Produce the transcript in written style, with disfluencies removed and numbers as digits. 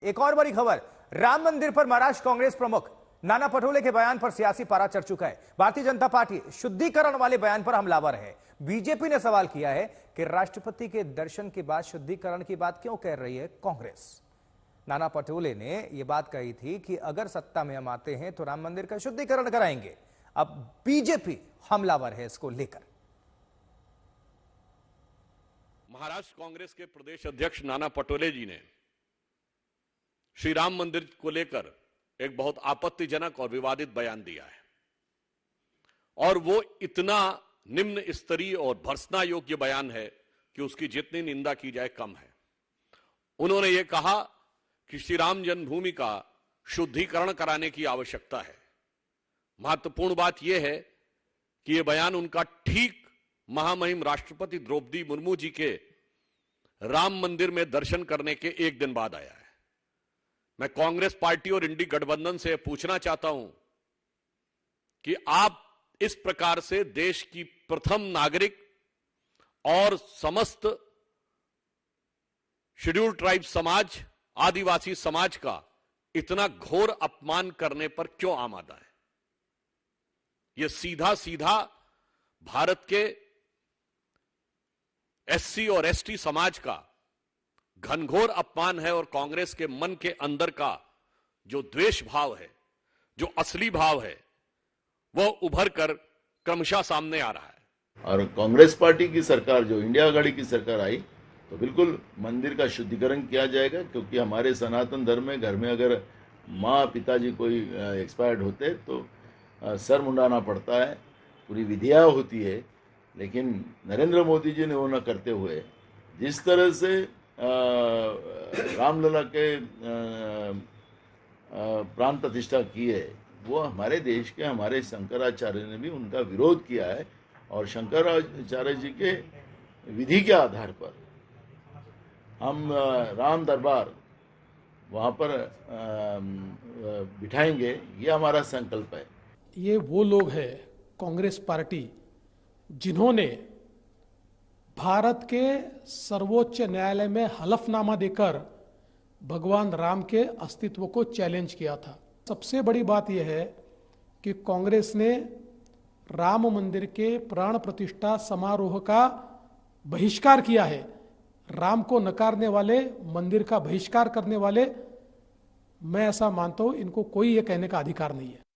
एक और बड़ी खबर, राम मंदिर पर महाराष्ट्र कांग्रेस प्रमुख नाना पटोले के बयान पर सियासी पारा चढ़ चुका है। भारतीय जनता पार्टी शुद्धिकरण वाले बयान पर हमलावर है। बीजेपी ने सवाल किया है कि राष्ट्रपति के दर्शन के बाद शुद्धिकरण की बात क्यों कह रही है कांग्रेस। नाना पटोले ने यह बात कही थी कि अगर सत्ता में हम आते हैं तो राम मंदिर का शुद्धिकरण कराएंगे। अब बीजेपी हमलावर है इसको लेकर। महाराष्ट्र कांग्रेस के प्रदेश अध्यक्ष नाना पटोले जी ने श्री राम मंदिर को लेकर एक बहुत आपत्तिजनक और विवादित बयान दिया है और वो इतना निम्न स्तरीय और भर्त्सना योग्य बयान है कि उसकी जितनी निंदा की जाए कम है। उन्होंने ये कहा कि श्री राम जन्मभूमि का शुद्धिकरण कराने की आवश्यकता है। महत्वपूर्ण बात यह है कि यह बयान उनका ठीक महामहिम राष्ट्रपति द्रौपदी मुर्मू जी के राम मंदिर में दर्शन करने के एक दिन बाद आया है। मैं कांग्रेस पार्टी और इंडी गठबंधन से पूछना चाहता हूं कि आप इस प्रकार से देश की प्रथम नागरिक और समस्त शेड्यूल्ड ट्राइब समाज, आदिवासी समाज का इतना घोर अपमान करने पर क्यों आमादा है। यह सीधा सीधा भारत के एससी और एसटी समाज का घनघोर अपमान है और कांग्रेस के मन के अंदर का जो द्वेष भाव है, जो असली भाव है, वो उभर कर क्रमशः सामने आ रहा है। और कांग्रेस पार्टी की सरकार, जो इंडिया आघाड़ी की सरकार आई, तो बिल्कुल मंदिर का शुद्धिकरण किया जाएगा, क्योंकि हमारे सनातन धर्म में घर में अगर माँ पिताजी कोई एक्सपायर्ड होते तो सर मुंडाना पड़ता है, पूरी विधियां होती है। लेकिन नरेंद्र मोदी जी ने वो न करते हुए जिस तरह से रामलला के प्राण प्रतिष्ठा की है, वो हमारे देश के हमारे शंकराचार्य ने भी उनका विरोध किया है। और शंकराचार्य जी के विधि के आधार पर हम राम दरबार वहाँ पर बिठाएंगे, ये हमारा संकल्प है। ये वो लोग हैं कांग्रेस पार्टी जिन्होंने भारत के सर्वोच्च न्यायालय में हलफनामा देकर भगवान राम के अस्तित्व को चैलेंज किया था। सबसे बड़ी बात यह है कि कांग्रेस ने राम मंदिर के प्राण प्रतिष्ठा समारोह का बहिष्कार किया है। राम को नकारने वाले, मंदिर का बहिष्कार करने वाले, मैं ऐसा मानता हूं, इनको कोई ये कहने का अधिकार नहीं है।